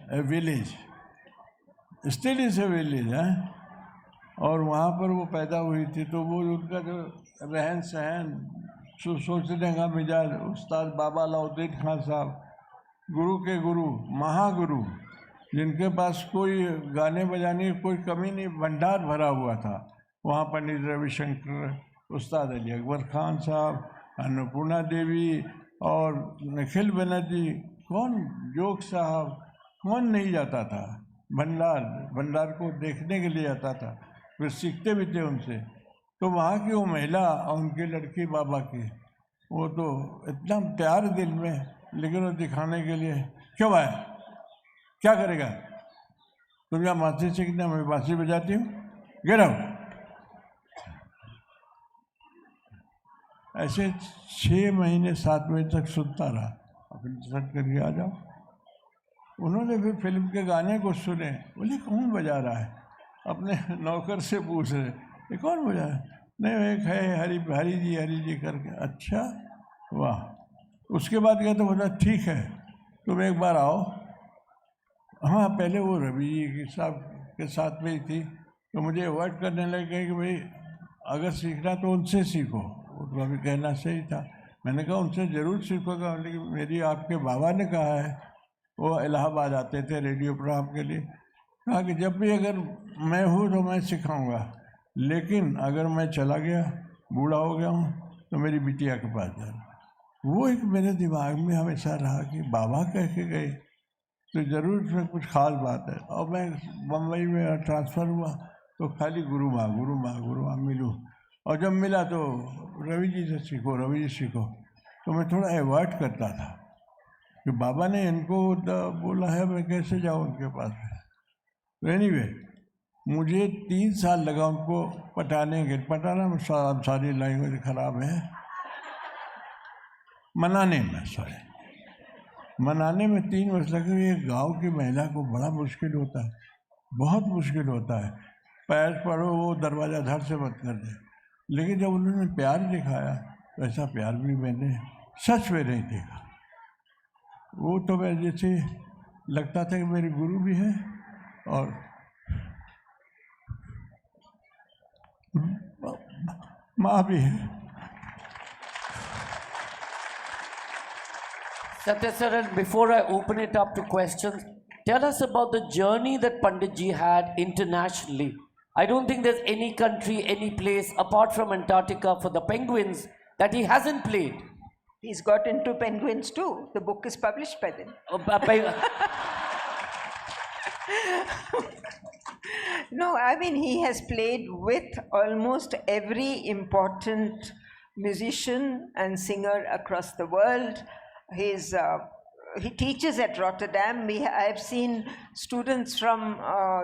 a village. Still is a village, hein? और वहाँ पर वो पैदा हुई थी, तो वो उनका जो रहन सहन, सोचने का मिजाज, उस्ताद बाबा अलाउद्दीन खान साहब, गुरु के गुरु, महागुरु, जिनके पास कोई गाने बजाने की कोई कमी नहीं, भंडार भरा हुआ था। वहाँ पंडित रविशंकर, उस्ताद अली अकबर खान साहब, अन्नपूर्णा देवी और निखिल बनर्जी, कौन, जोग साहब, कौन नहीं जाता था भंडार को देखने के लिए जाता था, फिर सीखते भी थे उनसे। तो वहाँ की वो महिला और उनकी लड़की बाबा की, वो तो इतना प्यार दिल में, लेकिन वो दिखाने के लिए, क्यों आया, क्या करेगा, तुम यहाँ बांसुरी सीखना, मैं बांसुरी बजाती हूँ, गेट आउट। ऐसे 6 महीने 7 महीने तक सुनता रहा, अपनी सेट करके आ जाओ। उन्होंने फिर फिल्म के गाने को सुने, बोले कौन बजा रहा है, अपने नौकर से पूछ रहे, ये कौन बजा रहा है, नहीं एक है हरी जी करके, अच्छा वाह। उसके बाद कहते बोला ठीक है तुम एक बार आओ। हाँ, पहले वो रवि जी के साथ में ही थी, तो मुझे अवॉइड करने लगे कि भाई अगर सीखना तो उनसे सीखो। वो तो अभी कहना सही था, मैंने कहा उनसे ज़रूर सीखोगा, लेकिन मेरी आपके बाबा ने कहा है, वो इलाहाबाद आते थे रेडियो प्रोग्राम के लिए, कहा कि जब भी अगर मैं हूँ तो मैं सिखाऊंगा, लेकिन अगर मैं चला गया, बूढ़ा हो गया हूँ, तो मेरी बिटिया के पास जाना। वो एक मेरे दिमाग में हमेशा रहा कि बाबा कह के गए तो ज़रूर इसमें कुछ खास बात है। और मैं बम्बई में ट्रांसफ़र हुआ तो खाली गुरु माँ मिलूँ, और जब मिला तो रवि जी से सीखो, तो मैं थोड़ा अवॉइड करता था कि बाबा ने इनको बोला है, मैं कैसे जाऊँ उनके पास। तो एनीवे, मुझे 3 साल लगा उनको पटाना में, सारी लैंग्वेज खराब है, मनाने में 3 वर्ष लगे। एक गांव की महिला को बड़ा मुश्किल होता है, बहुत मुश्किल होता है, पैर पड़ो वो दरवाज़ा धड़ से मत कर दे। लेकिन जब उन्होंने प्यार दिखाया, तो ऐसा प्यार भी मैंने सच में नहीं देखा। वो तो मैं जैसे लगता था कि मेरी गुरु भी है और माँ भी है। Sathya Saran, before I open it up to questions, tell us about the journey that Pandit Ji had internationally. I don't think there's any country, any place apart from Antarctica for the penguins that he hasn't played. He's got into penguins too. The book is published by them. No, I mean, he has played with almost every important musician and singer across the world. He teaches at Rotterdam. I've seen students from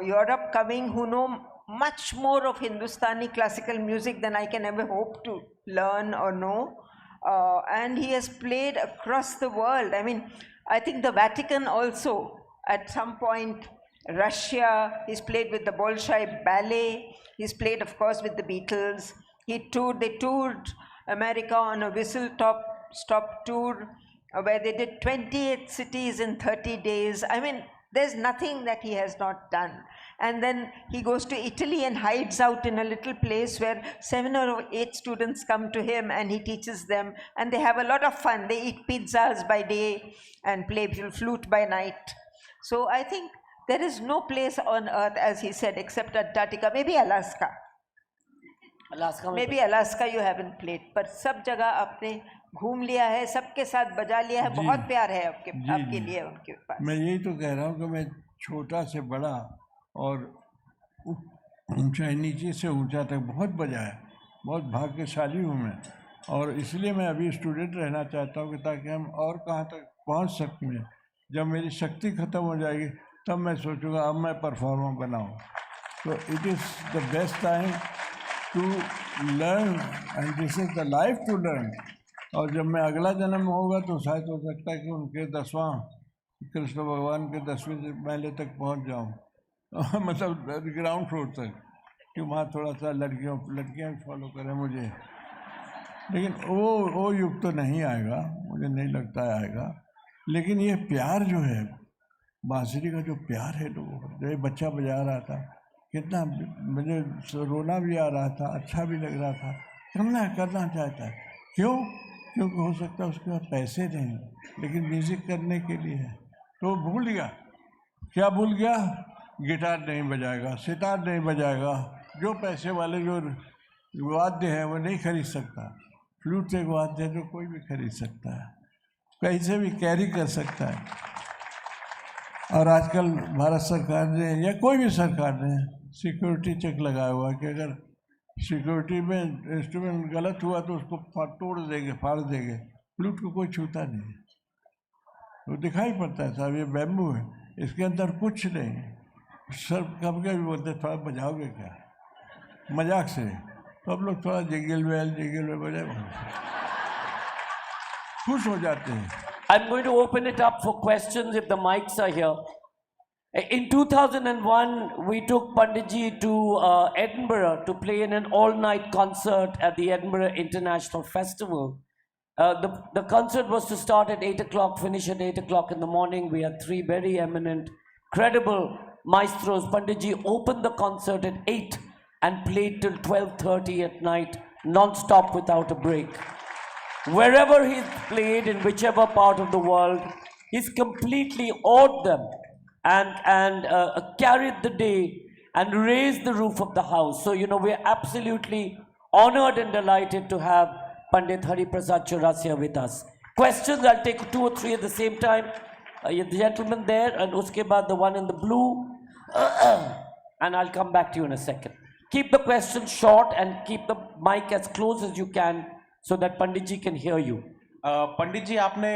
Europe coming who know much more of Hindustani classical music than I can ever hope to learn or know. And he has played across the world. I mean, I think the Vatican also, at some point, Russia, he's played with the Bolshoi Ballet, he's played, of course, with the Beatles. They toured America on a whistle-stop tour, where they did 28 cities in 30 days. I mean, there's nothing that he has not done. And then he goes to Italy and hides out in a little place where 7 or 8 students come to him and he teaches them, and they have a lot of fun. They eat pizzas by day and play flute by night. So I think there is no place on earth, as he said, except Antarctica, maybe Alaska. Maybe Alaska you haven't played, but सब जगह आपने घूम लिया है, सबके साथ बजा लिया है, बहुत प्यार है आपके लिए उनके पास। मैं यही तो कह रहा हूँ कि मैं छोटा से बड़ा और ऊंचा नीचे से ऊंचा तक बहुत बजाया, बहुत भाग्यशाली हूँ मैं, और इसलिए मैं अभी स्टूडेंट रहना चाहता हूँ कि ताकि हम और कहाँ तक पहुँच सकते हैं। जब मेरी शक्ति ख़त्म हो जाएगी तब मैं सोचूंगा अब मैं परफॉर्मर बनाऊं। तो it is the best time to learn and this is the life to learn. और जब मैं अगला जन्म होगा तो शायद हो सकता है कि उनके 10वां कृष्ण भगवान के 10वें महले तक पहुंच जाऊं मतलब ग्राउंड फ्लोर तक, कि वहाँ थोड़ा सा लड़कियां फॉलो करें मुझे। लेकिन वो युग तो नहीं आएगा, मुझे नहीं लगता आएगा। लेकिन ये प्यार जो है, बांसुरी का जो प्यार है लोगों का, जो ये बच्चा बजा रहा था, कितना मुझे रोना भी आ रहा था, अच्छा भी लग रहा था, करना चाहता है। क्यों? क्योंकि हो सकता है उसके पास पैसे नहीं, लेकिन म्यूज़िक करने के लिए है। तो वो भूल गया, क्या भूल गया? गिटार नहीं बजाएगा, सितार नहीं बजाएगा, जो पैसे वाले जो वाद्य हैं वो नहीं खरीद सकता। फ्लूट से वाद्य है जो कोई भी खरीद सकता है, कहीं से भी कैरी कर सकता है। और आजकल भारत सरकार ने या कोई भी सरकार ने सिक्योरिटी चेक लगाया हुआ है कि अगर सिक्योरिटी में इंस्ट्रूमेंट गलत हुआ तो उसको तोड़ देंगे, फाड़ देंगे। फ्लूट को कोई छूता नहीं है, वो दिखाई पड़ता है साहब, ये बैम्बू है, इसके अंदर कुछ नहीं। सर कब के भी बोलते थोड़ा बजाओगे क्या, मजाक से। तो अब लोग थोड़ा जिंगल बेल बजाए खुश हो जाते हैं। I'm going to open it up for questions if the mics are here. In 2001, we took Panditji to Edinburgh to play in an all-night concert at the Edinburgh International Festival. The concert was to start at 8 o'clock, finish at 8 o'clock in the morning. We had three very eminent, credible maestros. Panditji opened the concert at 8 and played till 12:30 at night, non-stop without a break. Wherever he's played, in whichever part of the world, he's completely awed them and carried the day and raised the roof of the house. So, you know, we're absolutely honored and delighted to have Pandit Hariprasad Chaurasia with us. Questions, I'll take 2 or 3 at the same time. The gentleman there, and uske baad the one in the blue. And I'll come back to you in a second. Keep the questions short and keep the mic as close as you can so that Pandit ji can hear you. पंडित जी, आपने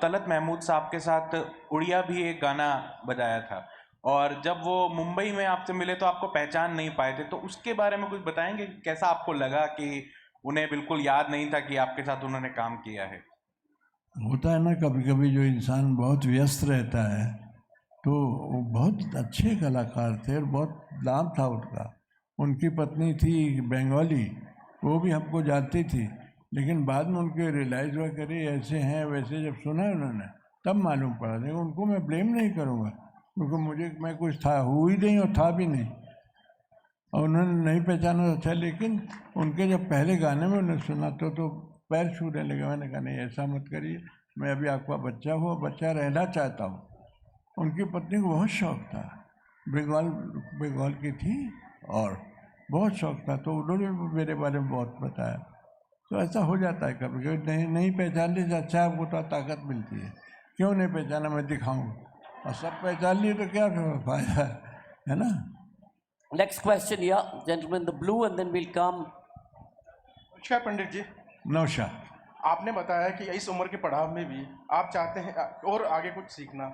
तलत महमूद साहब के साथ उड़िया भी एक गाना बजाया था, और जब वो मुंबई में आपसे मिले तो आपको पहचान नहीं पाए थे, तो उसके बारे में कुछ बताएंगे? कैसा आपको लगा कि उन्हें बिल्कुल याद नहीं था कि आपके साथ उन्होंने काम किया है? होता है ना, कभी कभी जो इंसान बहुत व्यस्त रहता है, तो वो बहुत अच्छे कलाकार थे और बहुत नाम था उनका। उनकी पत्नी थी बंगाली, वो भी हमको जानती थी, लेकिन बाद में उनके रियलाइज़ हुआ करे ऐसे हैं वैसे, जब सुना उन्होंने तब मालूम पड़ा। लेकिन उनको मैं ब्लेम नहीं करूँगा, क्योंकि मैं कुछ था हुई नहीं और था भी नहीं, और उन्होंने नहीं पहचाना अच्छा। लेकिन उनके जब पहले गाने में उन्होंने सुना तो पैर छूने लगे। मैंने कहा नहीं, ऐसा मत करिए, मैं अभी आपका बच्चा हूँ, बच्चा रहना चाहता हूँ। उनकी पत्नी को बहुत शौक़ था, बंगाल की थी और बहुत शौक़ था, तो उन्होंने मेरे बारे में बहुत बताया। तो ऐसा हो जाता है कभी कभी, नहीं पहचानने से अच्छा आपको तो ताकत मिलती है। क्यों नहीं पहचाना, मैं दिखाऊंगा, और सब पहचान लिए तो क्या फायदा है ना। Next question, yeah, gentleman in the blue, and then we'll come. नमस्कार पंडित जी। नौशा, आपने बताया कि इस उम्र के पड़ाव में भी आप चाहते हैं और आगे कुछ सीखना,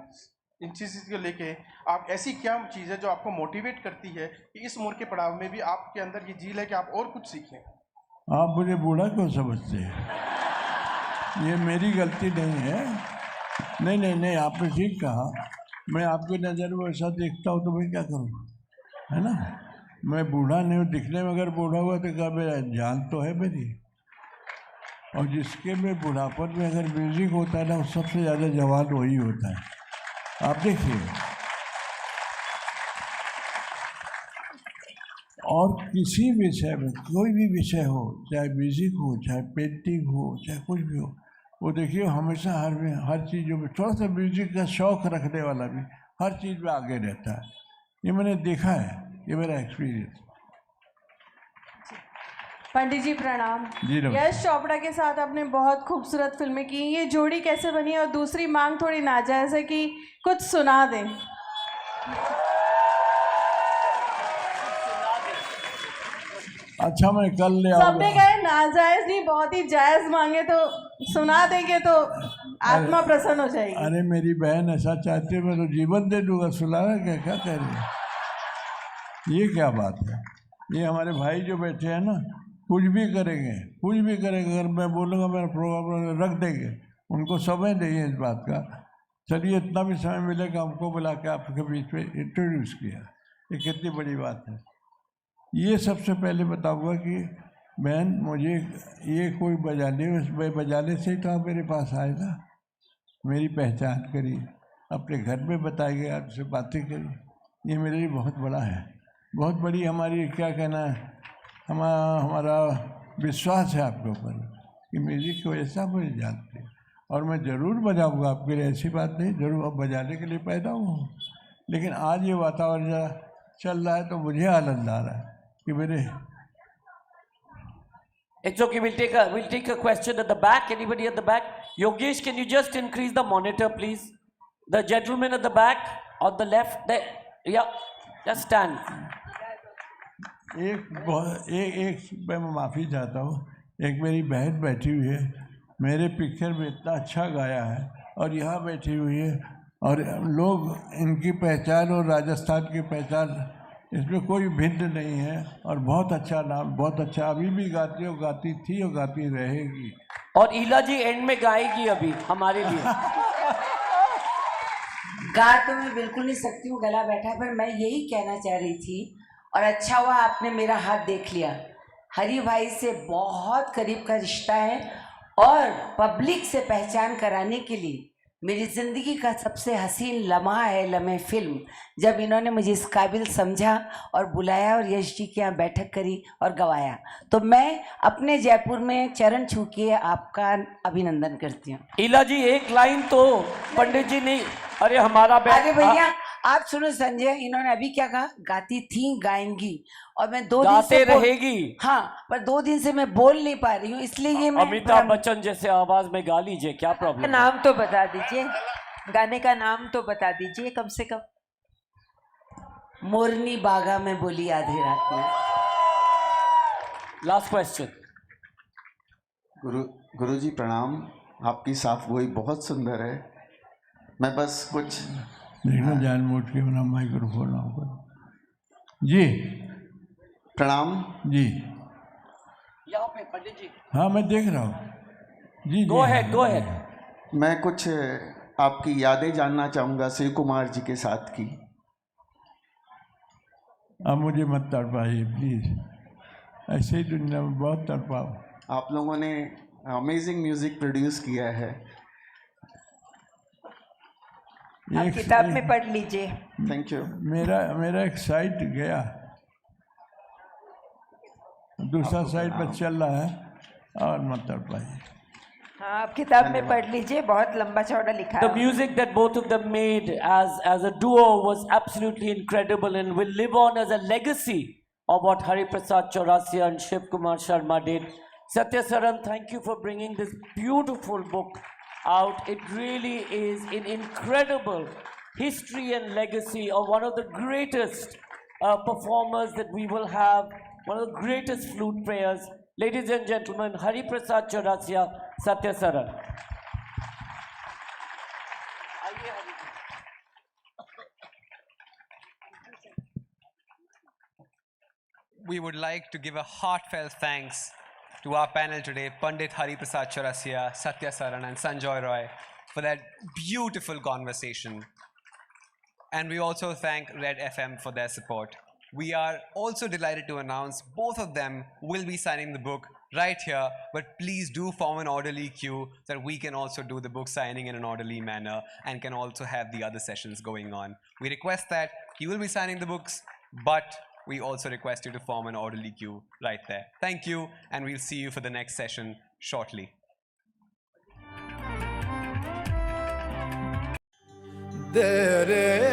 इन चीज़ को लेके आप ऐसी क्या चीज़ है जो आपको मोटिवेट करती है कि इस उम्र के पड़ाव में भी आपके अंदर ये जील है कि आप और कुछ सीखें? आप मुझे बूढ़ा क्यों समझते हैं? ये मेरी गलती नहीं है। नहीं, आपने ठीक कहा। मैं आपकी नज़र में ऐसा देखता हूँ तो मैं क्या करूँ, है ना। मैं बूढ़ा नहीं हूँ, दिखने में अगर बूढ़ा हुआ तो क्या मेरा जान तो है मेरी। और जिसके में बुढ़ापन में अगर म्यूज़िक होता है ना, वो सबसे ज़्यादा जवान वही होता है। आप देखिए, और किसी विषय में, कोई भी विषय हो, चाहे म्यूज़िक हो, चाहे पेंटिंग हो, चाहे कुछ भी हो, वो देखिए हमेशा हर चीज़ों में थोड़ा सा म्यूज़िक का शौक़ रखने वाला भी हर चीज़ में आगे रहता है। ये मैंने देखा है, ये मेरा एक्सपीरियंस। पंडित जी प्रणाम। जी नमस्ते। यश चोपड़ा के साथ आपने बहुत खूबसूरत फिल्में की, ये जोड़ी कैसे बनी? और दूसरी मांग थोड़ी नाजायज़ है कि कुछ सुना दें। अच्छा, मैं कल ले सब आऊँगा। में गए नाजायज़ नहीं, बहुत ही जायज़ मांगे, तो सुना देंगे तो आत्मा प्रसन्न हो जाएगी। अरे मेरी बहन ऐसा चाहती है, मैं तो जीवन दे दूंगा। सुलाना क्या क्या कह रही है? ये क्या बात है? ये हमारे भाई जो बैठे हैं ना, कुछ भी करेंगे, कुछ भी करेंगे। अगर मैं बोलूँगा मेरा प्रोग्राम रख देंगे। उनको समय नहीं है इस बात का। चलिए, इतना भी समय मिलेगा हमको बुला के आपके बीच में इंट्रोड्यूस किया, ये कितनी बड़ी बात है। ये सबसे पहले बताऊंगा कि बहन, मुझे ये कोई बजाने से ही तो आप मेरे पास आए ना, मेरी पहचान करी, अपने घर में बताई गए, आपसे बातें करी। ये मेरे लिए बहुत बड़ा है, बहुत बड़ी हमारी क्या कहना है, हमारा विश्वास है आपके ऊपर कि म्यूजिक की वजह से आप मुझे जानते हैं। और मैं ज़रूर बजाऊंगा आपके लिए, ऐसी बात नहीं, ज़रूर अब बजाने के लिए पैदा हूँ। लेकिन आज ये वातावरण जरा चल रहा है तो मुझे आनंद आ रहा है कि मेरे It's okay. We'll take a question at the back. Anybody at the back? Yogesh, can you just increase the monitor, please? The gentleman at the back, on the left. There. Yeah. Just stand. एक मैं माफ़ी चाहता हूँ। एक मेरी बहन बैठी हुई है, मेरे पिक्चर में इतना अच्छा गाया है और यहाँ बैठी हुई है, और लोग इनकी पहचान और राजस्थान की पहचान, इसमें कोई भिन्न नहीं है। और बहुत अच्छा नाम, बहुत अच्छा, अभी भी गाती हो, गाती थी और गाती रहेगी। और ईला जी एंड में गाएगी अभी हमारे लिए। गा तो मैं बिल्कुल नहीं सकती हूँ, गला बैठा, पर मैं यही कहना चाह रही थी, और अच्छा हुआ आपने मेरा हाथ देख लिया। हरि भाई से बहुत करीब का रिश्ता है, और पब्लिक से पहचान कराने के लिए मेरी ज़िंदगी का सबसे हसीन लम्हा है लम्हे फिल्म, जब इन्होंने मुझे इस काबिल समझा और बुलाया और यश जी के यहाँ बैठक करी और गवाया। तो मैं अपने जयपुर में चरण छू के आपका अभिनंदन करती हूँ। ईला जी एक लाइन तो पंडित जी ने, अरे हमारा अरे भैया आप सुनो संजय, इन्होंने अभी क्या कहा, गाती थी गाएंगी, और मैं 2 दिन से रहेगी। हाँ, पर 2 दिन से मैं बोल नहीं पा रही हूँ, इसलिए ये मैं अमिताभ बच्चन जैसे आवाज में गा लीजिए, क्या प्रॉब्लम? नाम तो बता दीजिए, गाने का नाम तो बता दीजिए कम से कम। मोरनी बागा में बोली आधी रात में। Last question. गुरुजी प्रणाम, आपकी साफ गोई बहुत सुंदर है। मैं बस कुछ देखना जानबूझ के बना माइक्रोफोन आपको। जी प्रणाम जी। यहाँ पे पंडित जी। हाँ मैं देख रहा हूँ जी। Go ahead. मैं कुछ आपकी यादें जानना चाहूँगा शिव कुमार जी के साथ की। अब मुझे मत तड़पाइए प्लीज़, ऐसे ही दुनिया में बहुत तड़पाओ। आप लोगों ने अमेजिंग म्यूजिक प्रोड्यूस किया है। आप किताब में पढ़ लीजिए। Thank you. मेरा एक साइट गया, दूसरा साइट पर चल रहा है, और मत तड़पाइए। हाँ, आप किताब में पढ़ लीजिए, बहुत लंबा चौड़ा लिखा है। The music that both of them made as a duo was absolutely incredible and will live on as a legacy of what Hariprasad Chaurasia and Shiv Kumar Sharma did. Sathya Saran, thank you for bringing this beautiful book out. It really is an incredible history and legacy of one of the greatest performers that we will have, one of the greatest flute players. Ladies and gentlemen, Hariprasad Chaurasia, Sathya Saran. We would like to give a heartfelt thanks to our panel today, Pandit Hariprasad Chaurasia, Sathya Saran and Sanjoy Roy, for that beautiful conversation. And we also thank Red FM for their support. We are also delighted to announce both of them will be signing the book right here, but please do form an orderly queue so that we can also do the book signing in an orderly manner and can also have the other sessions going on. We request that you will be signing the books, but we also request you to form an orderly queue right there. Thank you, and we'll see you for the next session shortly. Dere